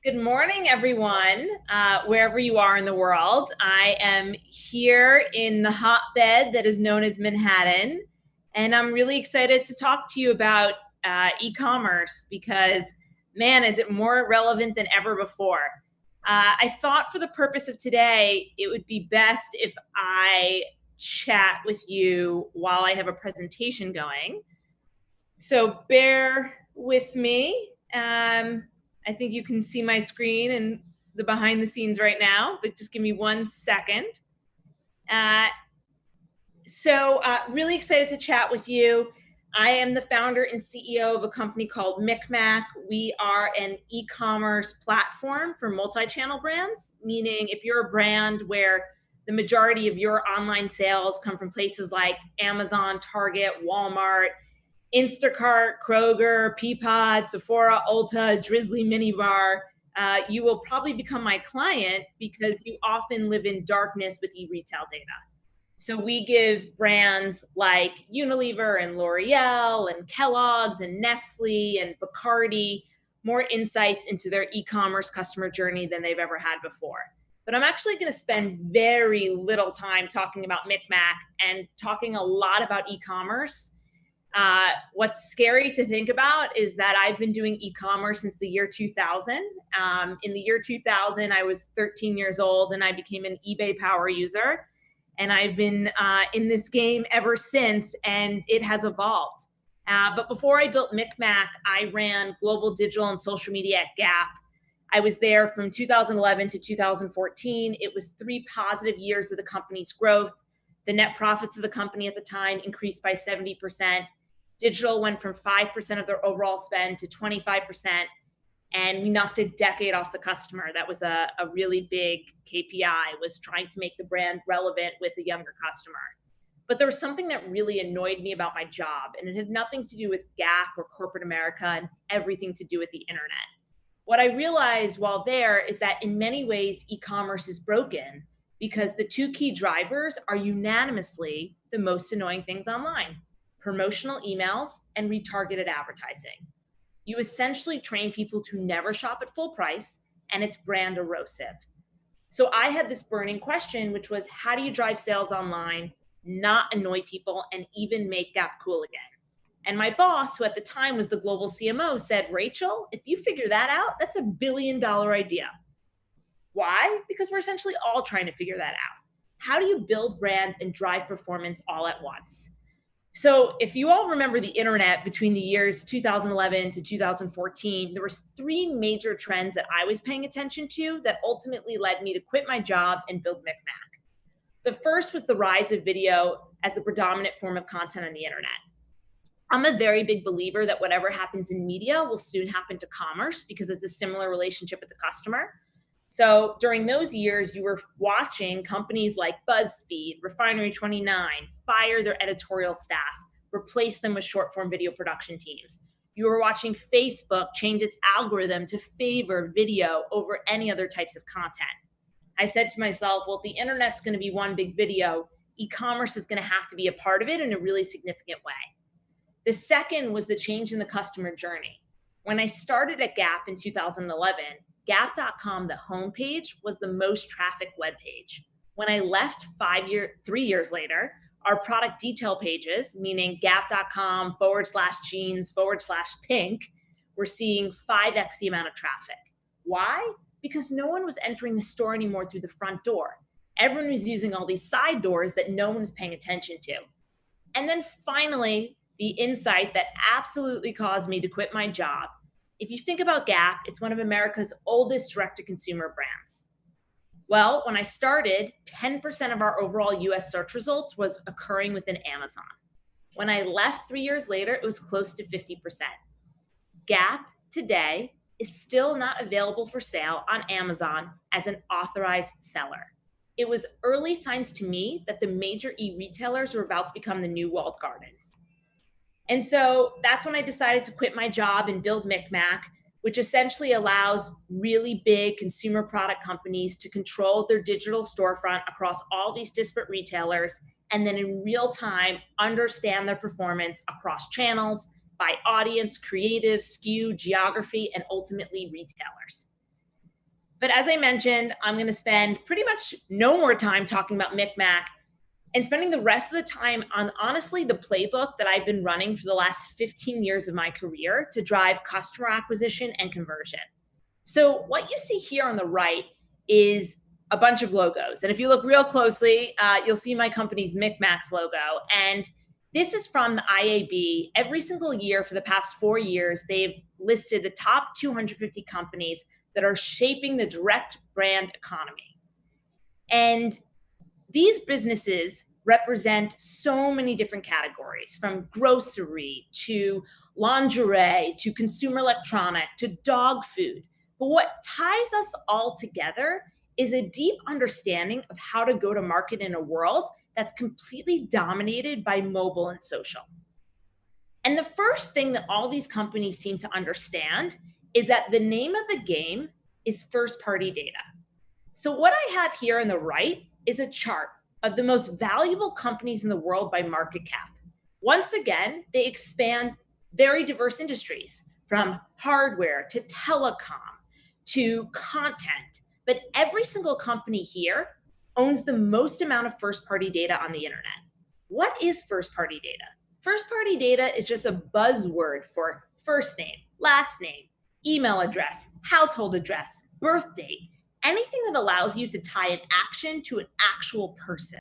Good morning, everyone, wherever you are in the world. I am here in the hotbed that is known as Manhattan, and I'm really excited to talk to you about e-commerce because, man, is it more relevant than ever before. I thought for the purpose of today, it would be best if I chat with you while I have a presentation going. So bear with me. I think you can see my screen and the behind the scenes right now, but just give me 1 second. Really excited to chat with you. I am the founder and CEO of a company called MikMak. We are an e-commerce platform for multi-channel brands, meaning if you're a brand where the majority of your online sales come from places like Amazon, Target, Walmart, Instacart, Kroger, Peapod, Sephora, Ulta, Drizzly Minibar, you will probably become my client because you often live in darkness with e-retail data. So we give brands like Unilever and L'Oreal and Kellogg's and Nestle and Bacardi more insights into their e-commerce customer journey than they've ever had before. But I'm actually going to spend very little time talking about MikMak and talking a lot about e-commerce. What's scary to think about is that I've been doing e-commerce since the year 2000. In the year 2000, I was 13 years old and I became an eBay power user. And I've been in this game ever since, and it has evolved. But before I built MikMak, I ran global digital and social media at Gap. I was there from 2011 to 2014. It was 3 positive years of the company's growth. The net profits of the company at the time increased by 70%. Digital went from 5% of their overall spend to 25%. And we knocked a decade off the customer. That was a really big KPI, was trying to make the brand relevant with the younger customer. But there was something that really annoyed me about my job, and it had nothing to do with Gap or corporate America and everything to do with the internet. What I realized while there is that in many ways, e-commerce is broken because the 2 key drivers are unanimously the most annoying things online: promotional emails and retargeted advertising. You essentially train people to never shop at full price, and it's brand erosive. So I had this burning question, which was, how do you drive sales online, not annoy people, and even make Gap cool again? And my boss, who at the time was the global CMO, said, Rachel, if you figure that out, that's $1 billion idea. Why? Because we're essentially all trying to figure that out. How do you build brand and drive performance all at once? So if you all remember the internet between the years 2011 to 2014, there was 3 major trends that I was paying attention to that ultimately led me to quit my job and build MikMak. The first was the rise of video as the predominant form of content on the internet. I'm a very big believer that whatever happens in media will soon happen to commerce because it's a similar relationship with the customer. So during those years, you were watching companies like BuzzFeed, Refinery29 fire their editorial staff, replace them with short-form video production teams. You were watching Facebook change its algorithm to favor video over any other types of content. I said to myself, well, if the internet's going to be one big video, e-commerce is going to have to be a part of it in a really significant way. The second was the change in the customer journey. When I started at Gap in 2011, Gap.com, the homepage, was the most trafficked web page. When I left 3 years later, our product detail pages, meaning Gap.com/jeans/pink, were seeing 5x the amount of traffic. Why? Because no one was entering the store anymore through the front door. Everyone was using all these side doors that no one was paying attention to. And then finally, the insight that absolutely caused me to quit my job. If you think about Gap, it's one of America's oldest direct-to-consumer brands. Well, when I started, 10% of our overall US search results was occurring within Amazon. When I left 3 years later, it was close to 50%. Gap today is still not available for sale on Amazon as an authorized seller. It was early signs to me that the major e-retailers were about to become the new walled gardens. And so that's when I decided to quit my job and build MikMak, which essentially allows really big consumer product companies to control their digital storefront across all these disparate retailers, and then in real time, understand their performance across channels, by audience, creative, SKU, geography, and ultimately retailers. But as I mentioned, I'm going to spend pretty much no more time talking about MikMak and spending the rest of the time on, honestly, the playbook that I've been running for the last 15 years of my career to drive customer acquisition and conversion. So what you see here on the right is a bunch of logos. And if you look real closely, you'll see my company's MikMak's logo. And this is from the IAB. Every single year for the past 4 years, they've listed the top 250 companies that are shaping the direct brand economy. And these businesses represent so many different categories, from grocery to lingerie to consumer electronic to dog food. But what ties us all together is a deep understanding of how to go to market in a world that's completely dominated by mobile and social. And the first thing that all these companies seem to understand is that the name of the game is first-party data. So what I have here on the right is a chart of the most valuable companies in the world by market cap. Once again, they expand very diverse industries, from hardware to telecom to content. But every single company here owns the most amount of first-party data on the internet. What is first-party data? First-party data is just a buzzword for first name, last name, email address, household address, birth date, anything that allows you to tie an action to an actual person.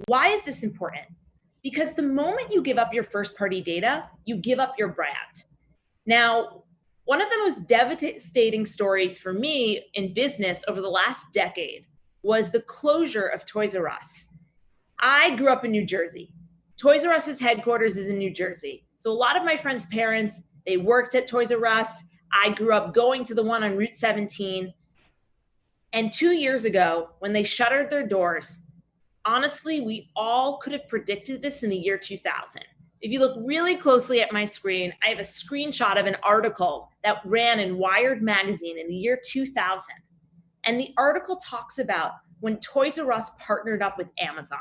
Why is this important? Because the moment you give up your first-party data, you give up your brand. Now, one of the most devastating stories for me in business over the last decade was the closure of Toys R Us. I grew up in New Jersey. Toys R Us's headquarters is in New Jersey. So a lot of my friends' parents, they worked at Toys R Us. I grew up going to the one on Route 17. And 2 years ago, when they shuttered their doors, honestly, we all could have predicted this in the year 2000. If you look really closely at my screen, I have a screenshot of an article that ran in Wired magazine in the year 2000. And the article talks about when Toys R Us partnered up with Amazon.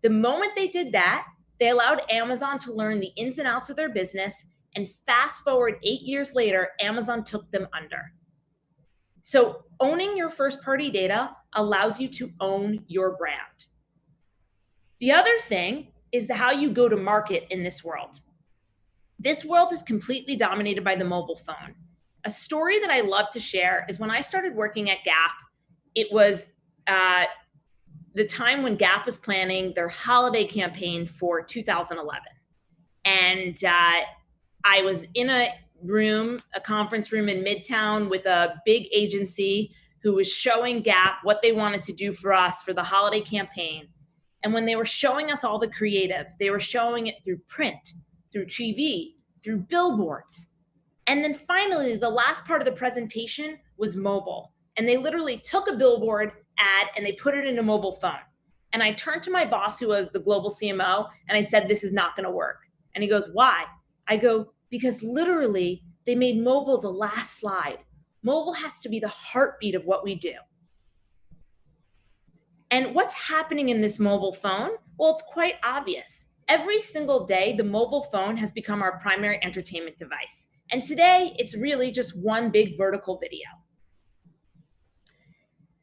The moment they did that, they allowed Amazon to learn the ins and outs of their business, and fast forward 8 years later, Amazon took them under. So owning your first-party data allows you to own your brand. The other thing is how you go to market in this world. This world is completely dominated by the mobile phone. A story that I love to share is when I started working at Gap, it was the time when Gap was planning their holiday campaign for 2011. And I was in a conference room in Midtown with a big agency who was showing Gap what they wanted to do for us for the holiday campaign. And when they were showing us all the creative, they were showing it through print, through TV, through billboards. And then finally, the last part of the presentation was mobile. And they literally took a billboard ad and they put it in a mobile phone. And I turned to my boss, who was the global CMO, and I said, "This is not going to work." And he goes, "Why?" I go, "Because literally they made mobile the last slide. Mobile has to be the heartbeat of what we do." And what's happening in this mobile phone? Well, it's quite obvious. Every single day, the mobile phone has become our primary entertainment device. And today, it's really just one big vertical video.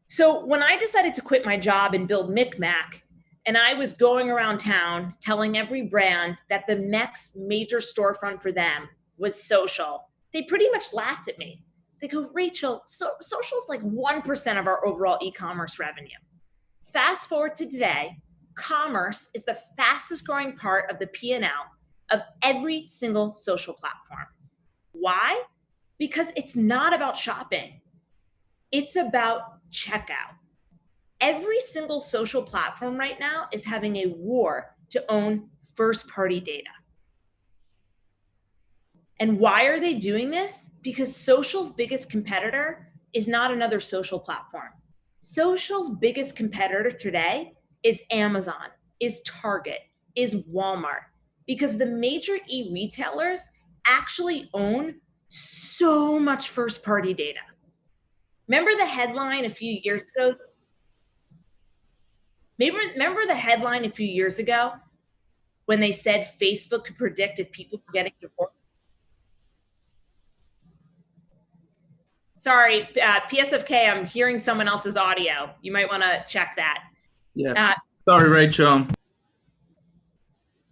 So when I decided to quit my job and build MikMak, and I was going around town telling every brand that the next major storefront for them was social, they pretty much laughed at me. They go, "Rachel, social is like 1% of our overall e-commerce revenue." Fast forward to today, commerce is the fastest growing part of the P&L of every single social platform. Why? Because it's not about shopping. It's about checkout. Every single social platform right now is having a war to own first-party data. And why are they doing this? Because social's biggest competitor is not another social platform. Social's biggest competitor today is Amazon, is Target, is Walmart, because the major e-retailers actually own so much first-party data. Remember the headline a few years ago? Remember the headline a few years ago when they said Facebook could predict if people were getting divorced? Sorry, PSFK, I'm hearing someone else's audio. You might want to check that. Yeah. Sorry, Rachel.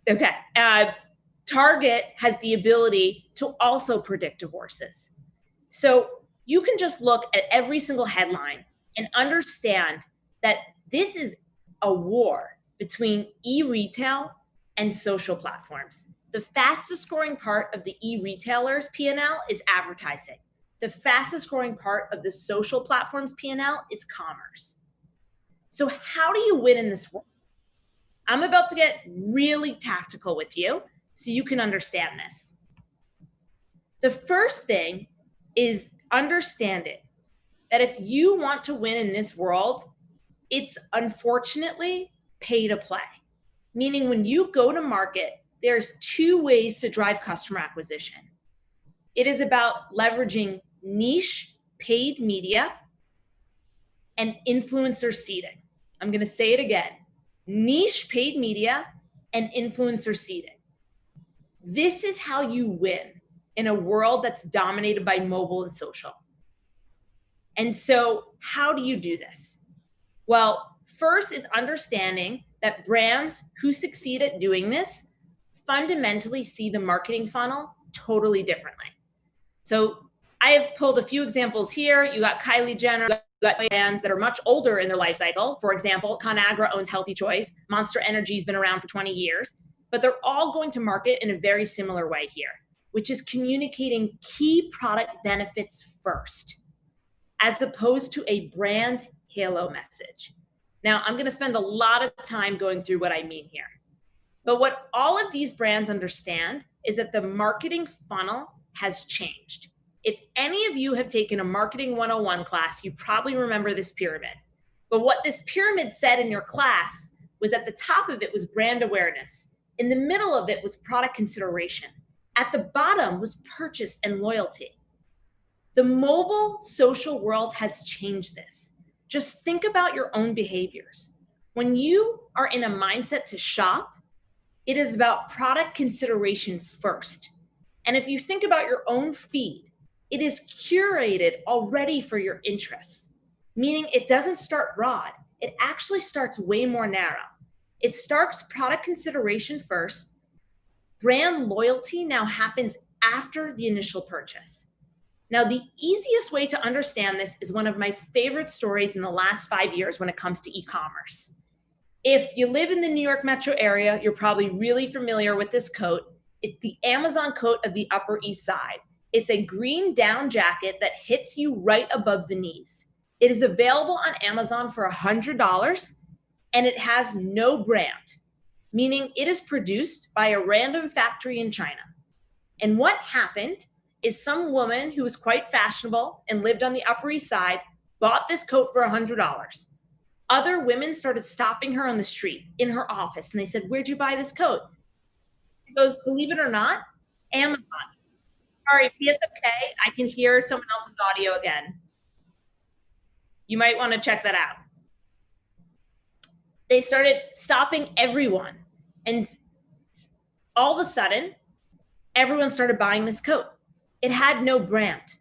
Okay. Target has the ability to also predict divorces. So you can just look at every single headline and understand that this is a war between e-retail and social platforms. The fastest growing part of the e-retailers P&L is advertising. The fastest growing part of the social platforms P&L is commerce. So how do you win in this world? I'm about to get really tactical with you so you can understand this. The first thing is understanding that if you want to win in this world, it's unfortunately pay to play. Meaning when you go to market, there's two ways to drive customer acquisition. It is about leveraging niche paid media and influencer seeding. I'm going to say it again. Niche paid media and influencer seeding. This is how you win in a world that's dominated by mobile and social. And so how do you do this? Well, first is understanding that brands who succeed at doing this fundamentally see the marketing funnel totally differently. So I have pulled a few examples here. You got Kylie Jenner, you got brands that are much older in their life cycle. For example, ConAgra owns Healthy Choice. Monster Energy's been around for 20 years, but they're all going to market in a very similar way here, which is communicating key product benefits first, as opposed to a brand halo message. Now, I'm going to spend a lot of time going through what I mean here. But what all of these brands understand is that the marketing funnel has changed. If any of you have taken a marketing 101 class, you probably remember this pyramid. But what this pyramid said in your class was at the top of it was brand awareness. In the middle of it was product consideration. At the bottom was purchase and loyalty. The mobile social world has changed this. Just think about your own behaviors. When you are in a mindset to shop, it is about product consideration first. And if you think about your own feed, it is curated already for your interests, meaning it doesn't start broad. It actually starts way more narrow. It starts product consideration first. Brand loyalty now happens after the initial purchase. Now, the easiest way to understand this is one of my favorite stories in the last 5 years when it comes to e-commerce. If you live in the New York metro area, you're probably really familiar with this coat. It's the Amazon coat of the Upper East Side. It's a green down jacket that hits you right above the knees. It is available on Amazon for $100, and it has no brand, meaning it is produced by a random factory in China. And what happened is some woman who was quite fashionable and lived on the Upper East Side bought this coat for $100. Other women started stopping her on the street in her office, and they said, "Where'd you buy this coat?" She goes, "Believe it or not, Amazon." Sorry, PSFK, I can hear someone else's audio again. You might want to check that out. They started stopping everyone, and all of a sudden, everyone started buying this coat. It had no brand.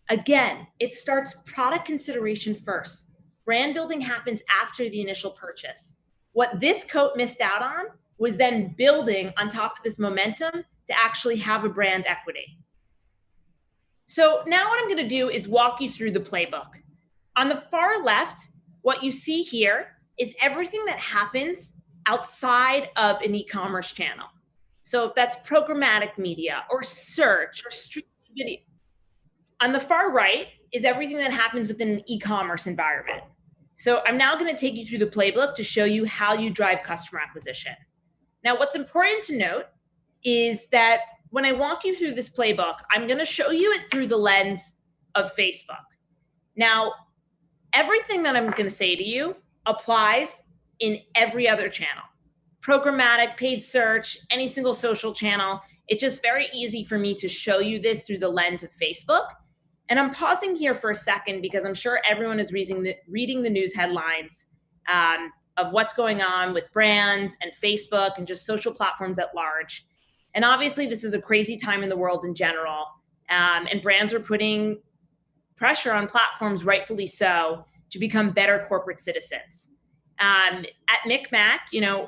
Again, it starts product consideration first. Brand building happens after the initial purchase. What this coat missed out on was then building on top of this momentum to actually have a brand equity. So now what I'm going to do is walk you through the playbook. On the far left, what you see here is everything that happens outside of an e-commerce channel. So if that's programmatic media or search or streaming video. On the far right is everything that happens within an e-commerce environment. So I'm now going to take you through the playbook to show you how you drive customer acquisition. Now, what's important to note is that when I walk you through this playbook, I'm going to show you it through the lens of Facebook. Now, everything that I'm going to say to you applies in every other channel. Programmatic, paid search, any single social channel. It's just very easy for me to show you this through the lens of Facebook. And I'm pausing here for a second because I'm sure everyone is reading the news headlines of what's going on with brands and Facebook and just social platforms at large. And obviously, this is a crazy time in the world in general. And brands are putting pressure on platforms, rightfully so, to become better corporate citizens. At MikMak,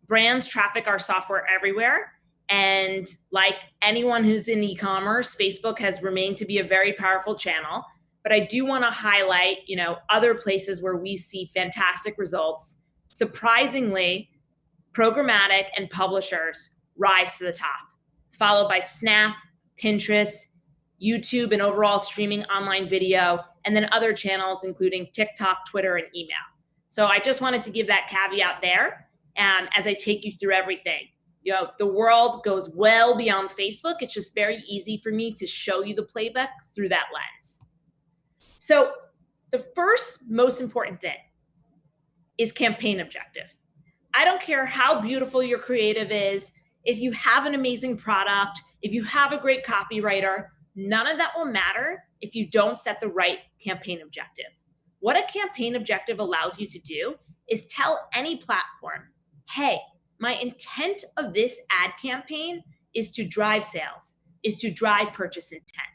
brands traffic our software everywhere. And like anyone who's in e-commerce, Facebook has remained to be a very powerful channel. But I do want to highlight, other places where we see fantastic results. Surprisingly, programmatic and publishers rise to the top, followed by Snap, Pinterest, YouTube, and overall streaming online video, and then other channels including TikTok, Twitter, and email. So I just wanted to give that caveat there as I take you through everything. The world goes well beyond Facebook. It's just very easy for me to show you the playbook through that lens. So the first most important thing is campaign objective. I don't care how beautiful your creative is, if you have an amazing product, if you have a great copywriter, none of that will matter if you don't set the right campaign objective. What a campaign objective allows you to do is tell any platform, hey, my intent of this ad campaign is to drive sales, is to drive purchase intent.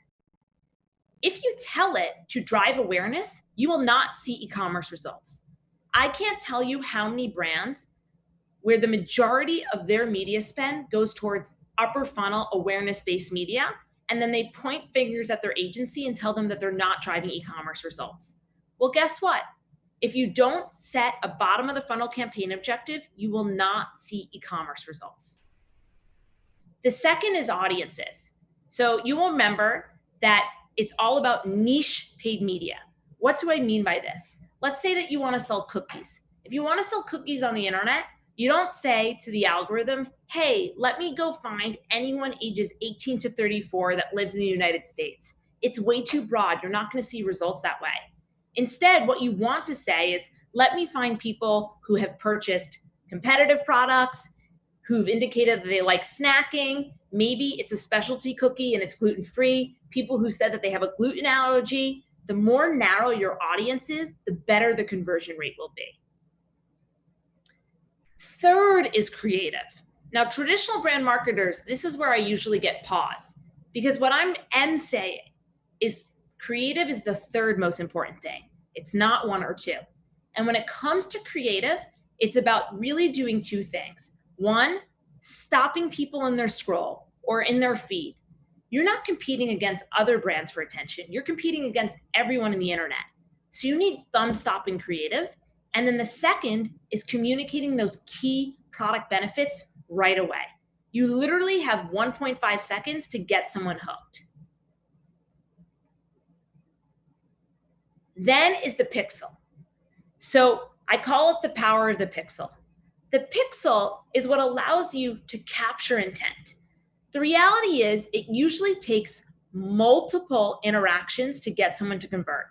If you tell it to drive awareness, you will not see e-commerce results. I can't tell you how many brands where the majority of their media spend goes towards upper funnel awareness-based media, and then they point fingers at their agency and tell them that they're not driving e-commerce results. Well, guess what? If you don't set a bottom of the funnel campaign objective, you will not see e-commerce results. The second is audiences. So you will remember that it's all about niche paid media. What do I mean by this? Let's say that you want to sell cookies. If you want to sell cookies on the internet, you don't say to the algorithm, hey, let me go find anyone ages 18 to 34 that lives in the United States. It's way too broad. You're not going to see results that way. Instead, what you want to say is, let me find people who have purchased competitive products, who've indicated that they like snacking. Maybe it's a specialty cookie and it's gluten-free. People who said that they have a gluten allergy. The more narrow your audience is, the better the conversion rate will be. Third is creative. Now, traditional brand marketers, this is where I usually get pause, because what I'm saying is creative is the third most important thing. It's not one or two. And when it comes to creative, it's about really doing two things. One, stopping people in their scroll or in their feed. You're not competing against other brands for attention. You're competing against everyone in the internet. So you need thumb-stopping creative. And then the second is communicating those key product benefits right away. You literally have 1.5 seconds to get someone hooked. Then is the pixel. So I call it the power of the pixel. The pixel is what allows you to capture intent. The reality is it usually takes multiple interactions to get someone to convert.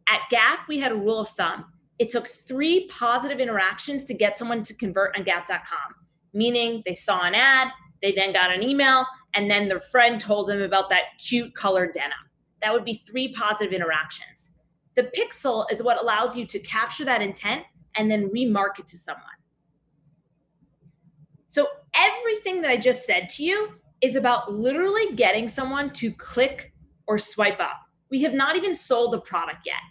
At Gap, we had a rule of thumb. It took 3 positive interactions to get someone to convert on Gap.com, meaning they saw an ad, they then got an email, and then their friend told them about that cute colored denim. That would be 3 positive interactions. The pixel is what allows you to capture that intent and then remarket to someone. So everything that I just said to you is about literally getting someone to click or swipe up. We have not even sold a product yet.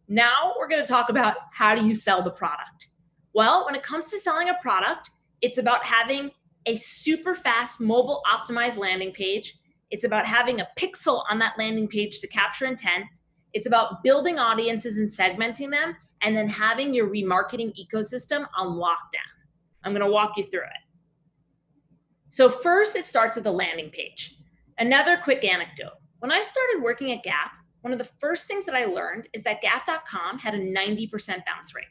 Now we're going to talk about how do you sell the product. Well, when it comes to selling a product, it's about having a super fast mobile optimized landing page. It's about having a pixel on that landing page to capture intent. It's about building audiences and segmenting them, and then having your remarketing ecosystem on lockdown. I'm going to walk you through it. So first, it starts with a landing page. Another quick anecdote. When I started working at Gap, one of the first things that I learned is that Gap.com had a 90% bounce rate.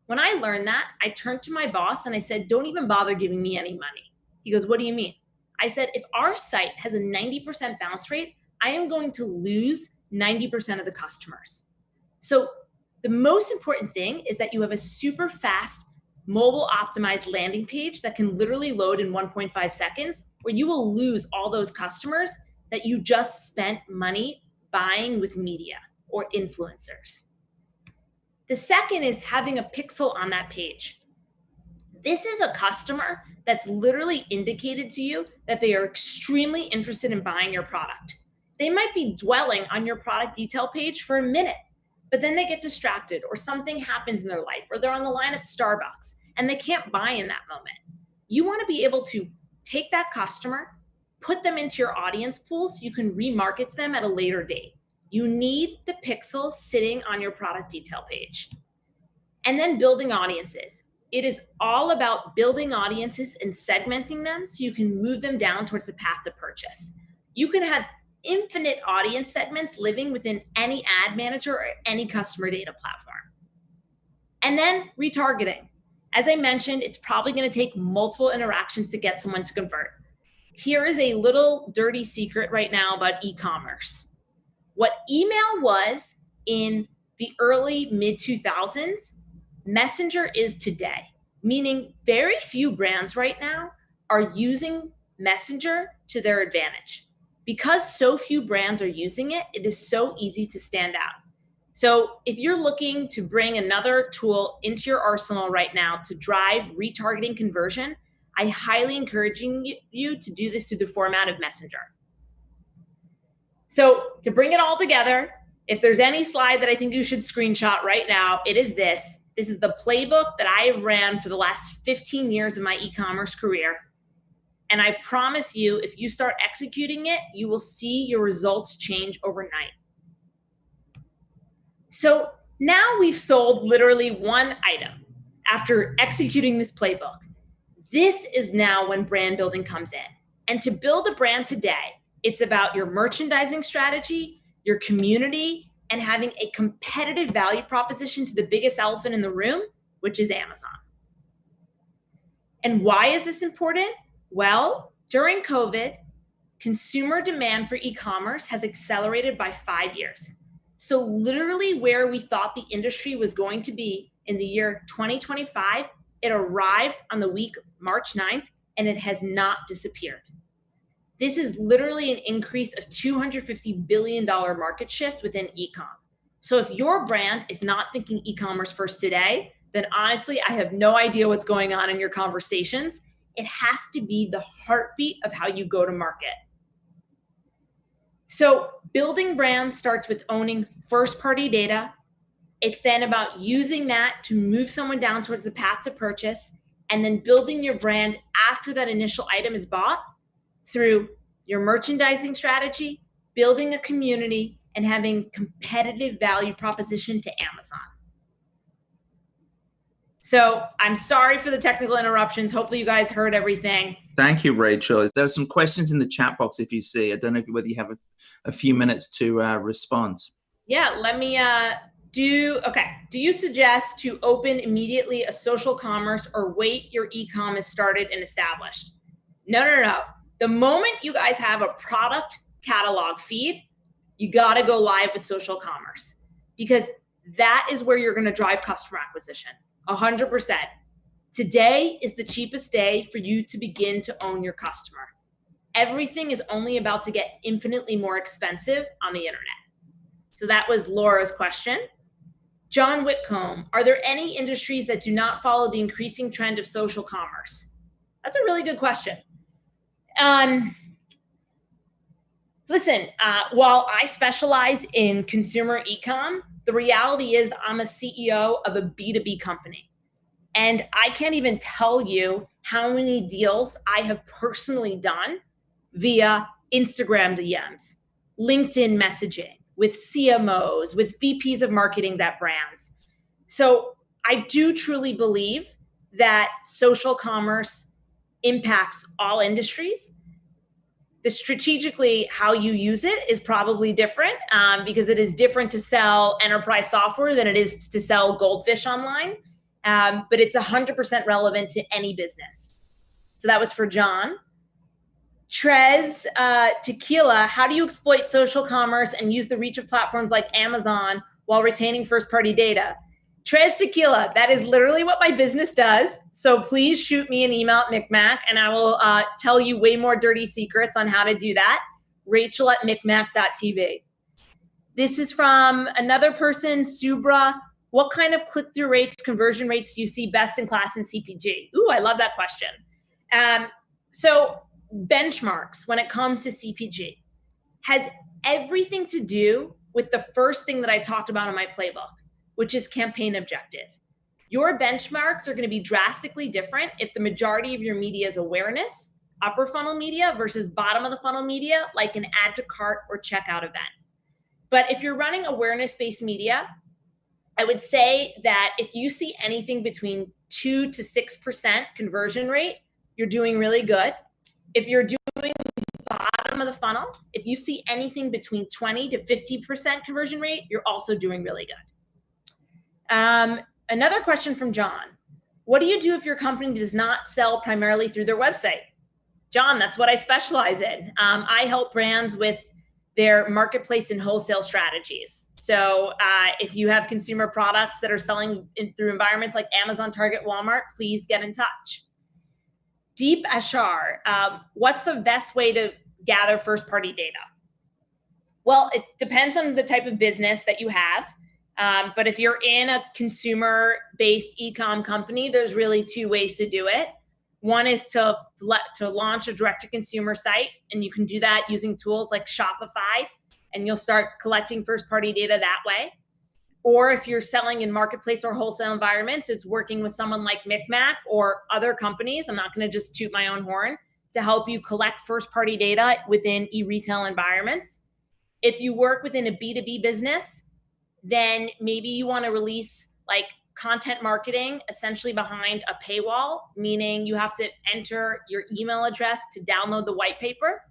When I learned that, I turned to my boss and I said, don't even bother giving me any money. He goes, what do you mean? I said, if our site has a 90% bounce rate, I am going to lose 90% of the customers. So the most important thing is that you have a super fast mobile optimized landing page that can literally load in 1.5 seconds, where you will lose all those customers that you just spent money buying with media or influencers. The second is having a pixel on that page. This is a customer that's literally indicated to you that they are extremely interested in buying your product. they might be dwelling on your product detail page for a minute, but then they get distracted or something happens in their life or they're on the line at Starbucks and they can't buy in that moment. You want to be able to take that customer, put them into your audience pool so you can remarket them at a later date. You need the pixels sitting on your product detail page. And then building audiences. It is all about building audiences and segmenting them so you can move them down towards the path to purchase. You can have infinite audience segments living within any ad manager or any customer data platform. And then retargeting. As I mentioned, it's probably going to take multiple interactions to get someone to convert. Here is a little dirty secret right now about e-commerce. What email was in the early mid-2000s, Messenger is today, meaning very few brands right now are using Messenger to their advantage. Because so few brands are using it, it is so easy to stand out. So if you're looking to bring another tool into your arsenal right now to drive retargeting conversion, I highly encourage you to do this through the format of Messenger. So to bring it all together, if there's any slide that I think you should screenshot right now, it is this. This is the playbook that I have ran for the last 15 years of my e-commerce career. And I promise you, if you start executing it, you will see your results change overnight. So now we've sold literally one item after executing this playbook. This is now when brand building comes in. And to build a brand today, it's about your merchandising strategy, your community, and having a competitive value proposition to the biggest elephant in the room, which is Amazon. And why is this important? Well, during COVID, consumer demand for e-commerce has accelerated by 5 years. So literally where we thought the industry was going to be in the year 2025, it arrived on the week March 9th, and it has not disappeared. This is literally an increase of $250 billion market shift within e-com. So if your brand is not thinking e-commerce first today, then honestly, I have no idea what's going on in your conversations. It has to be the heartbeat of how you go to market. So building brands starts with owning first-party data. It's then about using that to move someone down towards the path to purchase, and then building your brand after that initial item is bought through your merchandising strategy, building a community, and having competitive value proposition to Amazon. So I'm sorry for the technical interruptions. Hopefully you guys heard everything. Thank you, Rachel. There are some questions in the chat box if you see. I don't know whether you have a few minutes to respond. Yeah, let me okay. Do you suggest to open immediately a social commerce or wait your e-com is started and established? No. The moment you guys have a product catalog feed, you got to go live with social commerce, because that is where you're going to drive customer acquisition 100%. Today is the cheapest day for you to begin to own your customer. Everything is only about to get infinitely more expensive on the internet. So that was Laura's question. John Whitcomb, are there any industries that do not follow the increasing trend of social commerce? That's a really good question. Listen, while I specialize in consumer e-com, the reality is I'm a CEO of a B2B company. And I can't even tell you how many deals I have personally done via Instagram DMs, LinkedIn messaging, with CMOs, with VPs of marketing at brands. So I do truly believe that social commerce impacts all industries. The strategically how you use it is probably different because it is different to sell enterprise software than it is to sell goldfish online. But it's 100% relevant to any business. So that was for John. Trez Tequila, how do you exploit social commerce and use the reach of platforms like Amazon while retaining first-party data? Trez Tequila, that is literally what my business does. So please shoot me an email at MikMak and I will tell you way more dirty secrets on how to do that. Rachel@mikmak.tv. This is from another person, Subra. What kind of click-through rates, conversion rates do you see best in class in CPG? Ooh, I love that question. So benchmarks when it comes to CPG. Has everything to do with the first thing that I talked about in my playbook, which is campaign objective. Your benchmarks are going to be drastically different if the majority of your media is awareness, upper funnel media versus bottom of the funnel media, like an add to cart or checkout event. But if you're running awareness-based media, I would say that if you see anything between 2 to 6% conversion rate, you're doing really good. If you're doing bottom of the funnel, if you see anything between 20 to 50% conversion rate, you're also doing really good. Another question from John. What do you do if your company does not sell primarily through their website? John, that's what I specialize in. I help brands with their marketplace and wholesale strategies. So if you have consumer products that are selling through environments like Amazon, Target, Walmart, please get in touch. Deep Ashar, what's the best way to gather first-party data? Well, it depends on the type of business that you have. But if you're in a consumer-based e-com company, there's really two ways to do it. One is to launch a direct-to-consumer site, and you can do that using tools like Shopify, and you'll start collecting first-party data that way. Or if you're selling in marketplace or wholesale environments, it's working with someone like MikMak or other companies. I'm not going to just toot my own horn, to help you collect first-party data within e-retail environments. If you work within a B2B business, then maybe you want to release like content marketing essentially behind a paywall, meaning you have to enter your email address to download the white paper.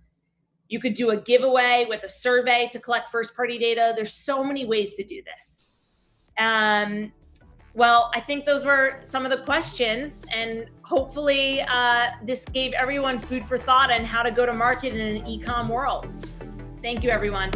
You could do a giveaway with a survey to collect first-party data. There's so many ways to do this. Well, I think those were some of the questions, and hopefully this gave everyone food for thought on how to go to market in an e-com world. Thank you, everyone.